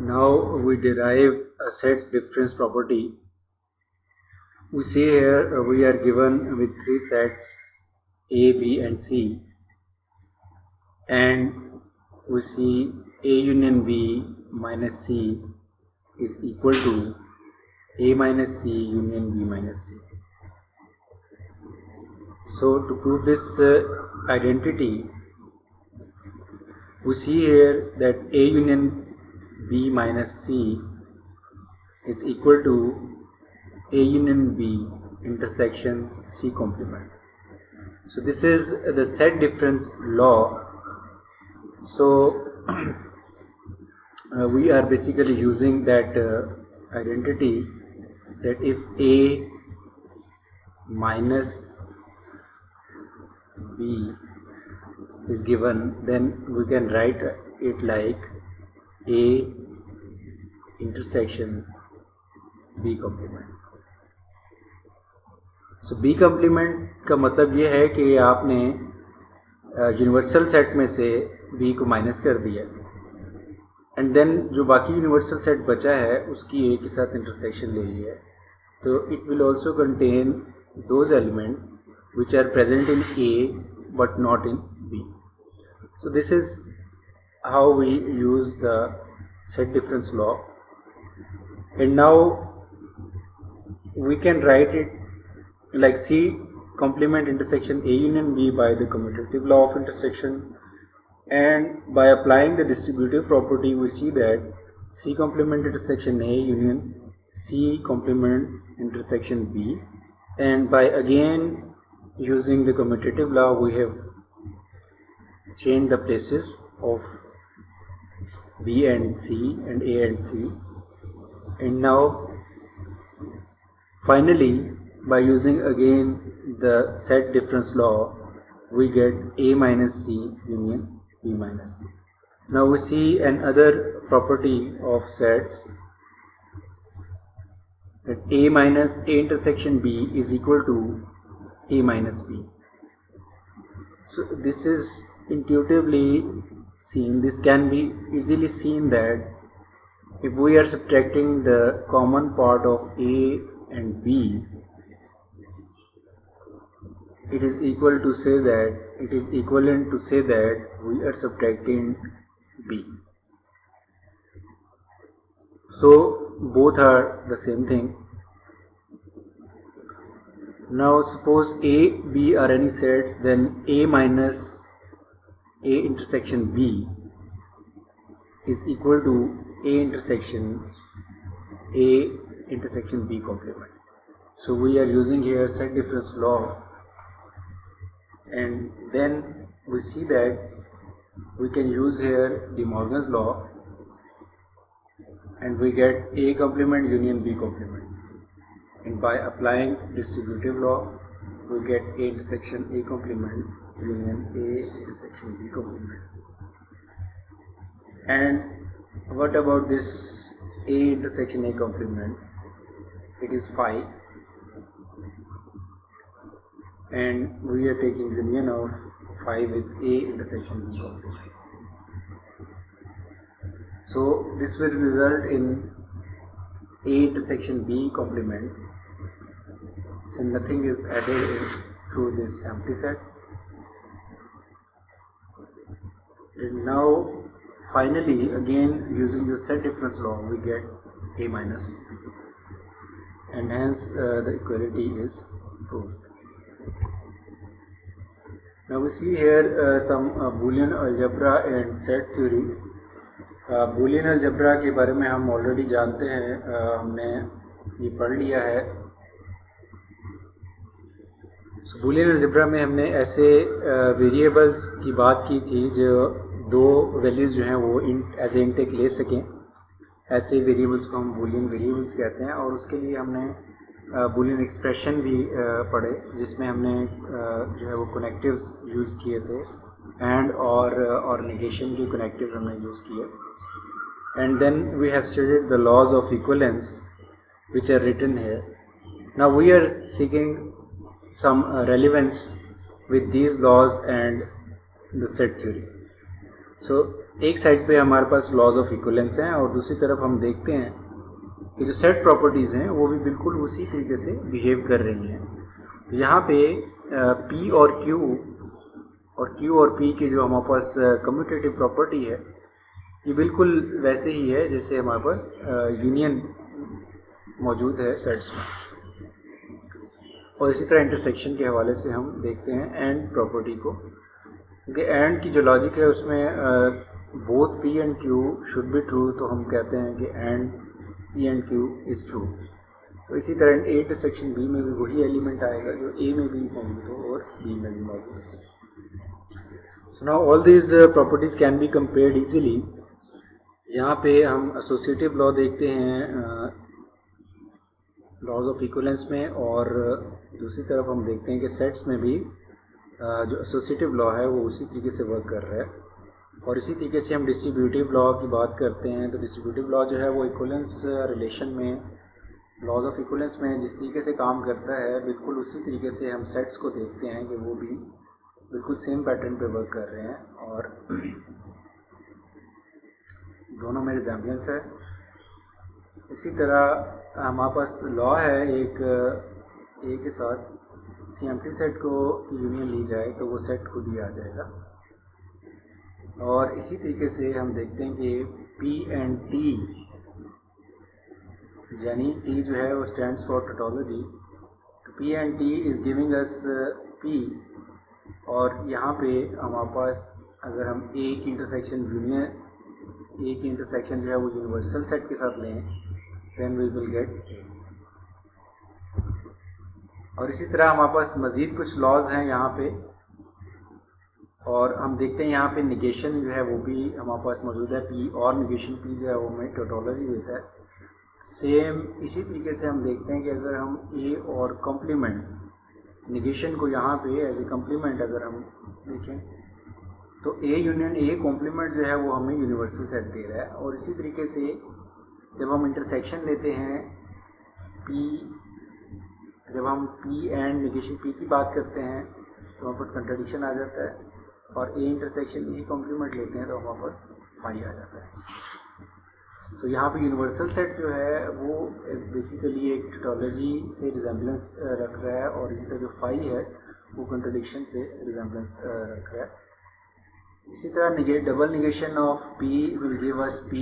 Now we derive a set difference property. We see here we are given with three sets A, B and C, and we see A union B minus C is equal to A minus C union B minus C. So to prove this identity, we see here that A union B minus C is equal to A union B intersection C complement. So this is the set difference law. So we are basically using that identity that if A minus B is given, then we can write it like A intersection B complement. So B complement का मतलब ये है कि आपने universal set में से B को minus कर दिया एंड देन जो बाकी यूनिवर्सल सेट बचा है उसकी A के साथ इंटरसेक्शन ले लिया है. तो it will also contain those element which are present in A but not in B. So this is how we use the set difference law, and now we can write it like C complement intersection A union B by the commutative law of intersection, and by applying the distributive property we see that C complement intersection A union C complement intersection B, and by again using the commutative law we have changed the places of B and C and A and C, and now finally by using again the set difference law we get A minus C union B minus C. Now we see another property of sets, that A minus A intersection B is equal to A minus B. So this is intuitively seen, this can be easily seen that if we are subtracting the common part of A and B, it is equal to say that it is equivalent to say that we are subtracting B. So both are the same thing. Now suppose A, B are any sets, then A minus A intersection B is equal to A intersection A intersection B complement. So we are using here set difference law, and then we see that we can use here De Morgan's law and we get A complement union B complement. And by applying distributive law, we get A intersection A complement union A intersection B complement. And what about this A intersection A complement? It is phi, and we are taking union of phi with A intersection B complement. So this will result in A intersection B complement, so nothing is added through this empty set. And now finally again using the set difference law we get A minus B, and hence the equality is proved. Now we see here some Boolean algebra and set theory. Boolean algebra के बारे में हम already जानते हैं, हमने ये पढ़ लिया है. सो बूलियन अलजेब्रा में हमने ऐसे वेरिएबल्स की बात की थी जो दो वैल्यूज़ जो हैं वो एज ए इंट ले सकें. ऐसे वेरिएबल्स को हम बूलियन वेरिएबल्स कहते हैं, और उसके लिए हमने बूलियन एक्सप्रेशन भी पढ़े जिसमें हमने जो है वो कनेक्टिव्स यूज़ किए थे, एंड और नेगेशन के कनेक्टिव्स हमने यूज़ किए. And then we have studied the laws of equivalence which are written here. Now we are seeking some relevance with these laws and the set theory. So एक side पे हमारे पास laws of equivalence हैं और दूसरी तरफ हम देखते हैं कि जो सेट प्रॉपर्टीज़ हैं वो भी बिल्कुल उसी तरीके से बिहेव कर रही हैं। तो यहाँ पे P और Q और P की जो हमारे पास कम्यूटेटिव प्रॉपर्टी है ये बिल्कुल वैसे ही है जैसे हमारे पास यूनियन मौजूद है सेट्स में। और इसी तरह इंटरसेक्शन के हवाले से हम देखते हैं एंड प्रॉपर्टी को, क्योंकि एंड की जो लॉजिक है उसमें both P and Q should be true, तो हम कहते हैं कि and P and Q is true. तो इसी तरह A इंटरसेक्शन B में भी वही एलिमेंट आएगा जो A में भी मौजूद हो और B में भी मौजूद हो। So now all these properties can be compared easily. यहाँ पे हम एसोसिएटिव लॉ देखते हैं लॉज ऑफ इक्विवेलेंस में, और दूसरी तरफ हम देखते हैं कि सेट्स में भी जो एसोसिएटिव लॉ है वो उसी तरीके से वर्क कर रहा है। और इसी तरीके से हम डिस्ट्रीब्यूटिव लॉ की बात करते हैं, तो डिस्ट्रीब्यूटिव लॉ जो है वो इक्विवेलेंस रिलेशन में, लॉज ऑफ इक्विवेलेंस में जिस तरीके से काम करता है बिल्कुल उसी तरीके से हम सेट्स को देखते हैं कि वो भी बिल्कुल सेम पैटर्न पे वर्क कर रहे हैं और दोनों में रिजेम्बलेंस है। इसी तरह हमारे पास लॉ है एक ए के साथ किसी एम्प्टी सेट को यूनियन ली जाए तो वो सेट खुद ही आ जाएगा। और इसी तरीके से हम देखते हैं कि P एंड T, यानी T जो है वो स्टैंड्स फॉर टोटोलॉजी, तो P and T is giving us P। और यहाँ पे हमारे पास अगर हम A की इंटरसेक्शन जो है वो यूनिवर्सल सेट के साथ लें देन वी विल गेट। और इसी तरह हमारे पास मज़ीद कुछ लॉज हैं यहाँ पे, और हम देखते हैं यहाँ पे निगेशन जो है वो भी हमारे पास मौजूद है। P और निगेशन P जो है वो हमें टोटोलॉजी देता है। सेम इसी तरीके से हम देखते हैं कि अगर हम A और कॉम्प्लीमेंट निगेशन को यहाँ पे एज ए कॉम्प्लीमेंट अगर हम देखें तो A यूनियन A कॉम्प्लीमेंट जो है वो हमें यूनिवर्सल सेट दे रहा है। और इसी तरीके से जब हम इंटरसेक्शन लेते हैं जब हम P एंड निगेशन P की बात करते हैं तो हमारे पास कंट्राडिक्शन आ जाता है, और A इंटरसेक्शन A कॉम्प्लीमेंट लेते हैं तो हमारे पास फाई आ जाता है। सो यहाँ पे यूनिवर्सल सेट जो है वो बेसिकली एक टोटोलॉजी से रिजेम्बलेंस रख रहा है, और इसी तरह जो फाई है वो कंट्राडिक्शन से रिजेम्बलेंस रख रहा है। इसी तरह double negation of P will give us P,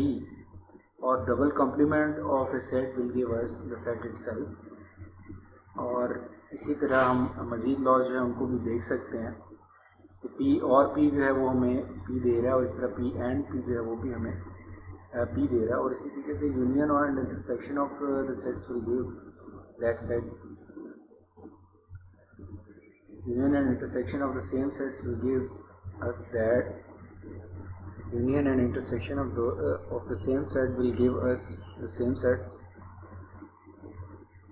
और double complement of a set will give us the set itself. और इसी तरह हम मज़ीद लॉज जो है उनको भी देख सकते हैं कि P और P जो है वो हमें P दे रहा है, और इस तरह P एंड P जो है वो भी हमें P दे रहा है। और इसी तरीके से यूनियन और intersection of the sets will give that set, union and intersection of the same sets will gives us that union and intersection of the same set will give us the same set.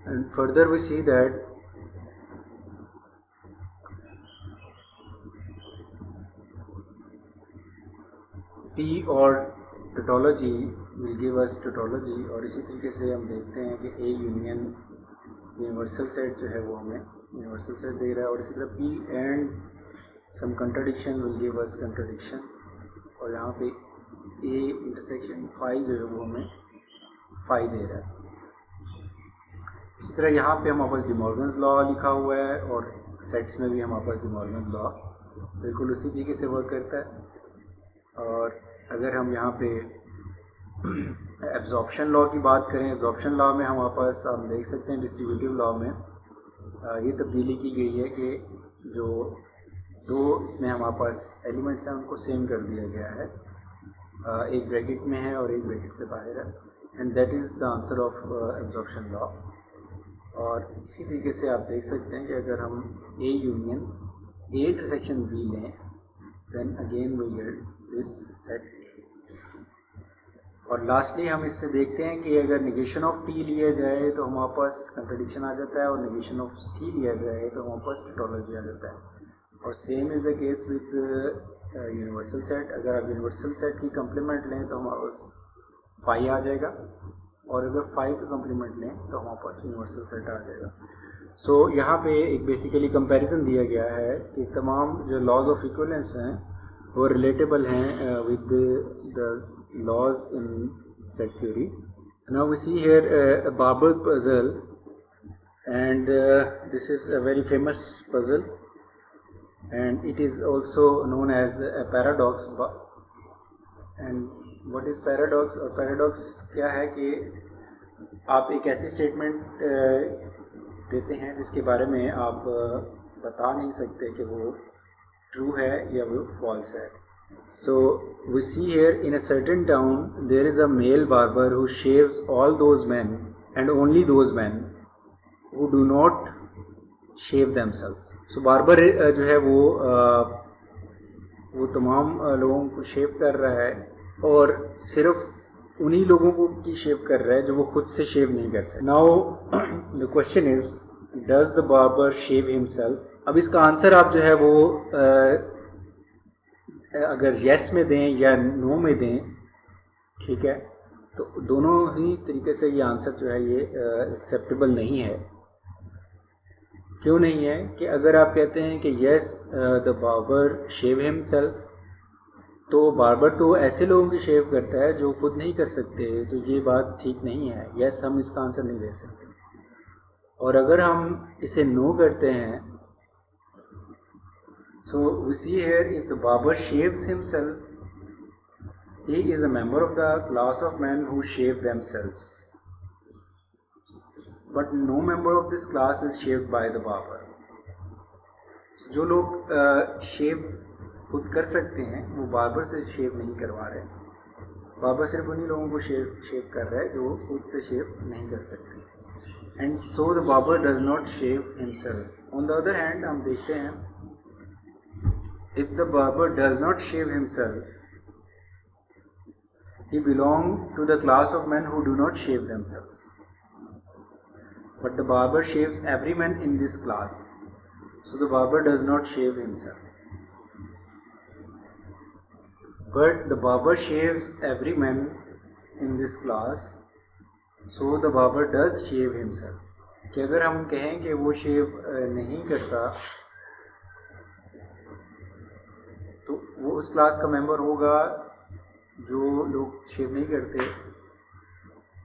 And further we see that P और tautology will give us tautology। और इसी तरीके से हम देखते हैं कि A union universal set जो है वो हमें यूनिवर्सल सेट दे रहा है, और इसी तरह P and some contradiction will give us contradiction. और यहाँ पे A इंटरसेक्शन फाई जो है वो हमें फाई दे रहा है। इसी तरह यहाँ पे हमारे पास डिमॉर्गन्स लॉ लिखा हुआ है, और सेट्स में भी हमारे पास डिमॉर्गन्स लॉ बिल्कुल उसी तरीके से वर्क करता है। और अगर हम यहाँ पे एब्जॉर्प्शन लॉ की बात करें, एब्जॉर्प्शन लॉ में हमारे पास आप देख सकते हैं डिस्ट्रीब्यूटिव लॉ में ये तब्दीली की गई है कि जो दो इसमें हमारे पास एलिमेंट्स हैं उनको सेम कर दिया गया है, एक ब्रैकेट में है और एक ब्रैकेट से बाहर है, and that is the answer of absorption law. और इसी तरीके से आप देख सकते हैं कि अगर हम A union A intersection B लें then again we get this set. और लास्टली हम इससे देखते हैं कि अगर निगेशन ऑफ P लिया जाए तो हमारे पास कंट्राडिक्शन आ जाता है, और निगेशन ऑफ C लिया जाए तो हमारे पास टोटोलॉजी आ जाता है। और same is the case with universal set. अगर आप यूनिवर्सल सेट की कम्प्लीमेंट लें तो हमारे पास फाई आ जाएगा, और अगर फाई का कम्प्लीमेंट लें तो हमारे पास यूनिवर्सल सेट आ जाएगा। सो यहाँ पे एक बेसिकली कंपैरिजन दिया गया है कि तमाम जो लॉज ऑफ इक्विवेलेंस हैं वो रिलेटेबल हैं with the laws in set theory. Now we see here a Barber puzzle, and this is a very famous puzzle, and it is also known as a paradox. And what is paradox? और paradox क्या है कि आप एक ऐसी statement देते हैं जिसके बारे में आप बता नहीं सकते कि वो ट्रू है या वो फॉल्स है. So we see here, in a certain town there is a male barber who shaves all those men and only those men who do not shave themselves. So barber जो है वो तमाम लोगों को शेव कर रहा है और सिर्फ उन्हीं लोगों को की शेव कर रहा है जो वो खुद से शेव नहीं कर सकते. Now the question is, does the barber shave himself? अब इसका आंसर आप जो है वो अगर येस में दें या नो में दें, ठीक है, तो दोनों ही तरीके से ये आंसर जो है ये एक्सेप्टेबल नहीं है. क्यों नहीं है? कि अगर आप कहते हैं कि yes the barber shave himself, तो बार्बर तो ऐसे लोगों की शेव करता है जो खुद नहीं कर सकते, तो ये बात ठीक नहीं है. येस हम इसका आंसर नहीं दे सकते. और अगर हम इसे नो करते हैं, so we see here, if the barber shaves himself, he is a member of the class of men who shave themselves, but no member of this class is shaved by the barber. जो लोग शेव खुद कर सकते हैं वो barber से शेव नहीं करवा रहे. बार्बर सिर्फ उन्हीं लोगों को शेव कर रहा है जो खुद से शेव नहीं कर सकते. And so the barber does not shave himself. On the other hand हम देखते हैं, if the barber does not shave himself, he belongs to the class of men who do not shave themselves, but the barber shaves every man in this class, so the barber does not shave himself. But the barber shaves every man in this class, so the barber does shave himself. कि अगर हम कहें कि वो शेव नहीं करता तो वो उस क्लास का मेंबर होगा जो लोग शेव नहीं करते,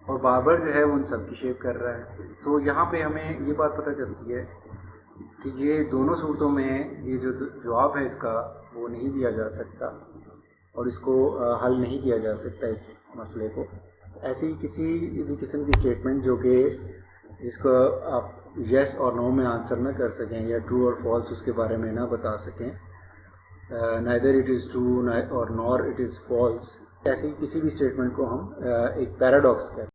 और बार्बर जो है वो उन सब की शेव कर रहा है. सो यहाँ पे हमें ये बात पता चलती है कि ये दोनों सूरतों में ये जो जवाब है इसका वो नहीं दिया जा सकता और इसको हल नहीं किया जा सकता इस मसले को. ऐसी किसी भी किस्म की स्टेटमेंट जो कि जिसको आप येस और नो में आंसर ना कर सकें या ट्रू और फॉल्स उसके बारे में ना बता सकें, neither it is true or nor it is false, ऐसी किसी भी स्टेटमेंट को हम एक पैराडॉक्स कहते हैं.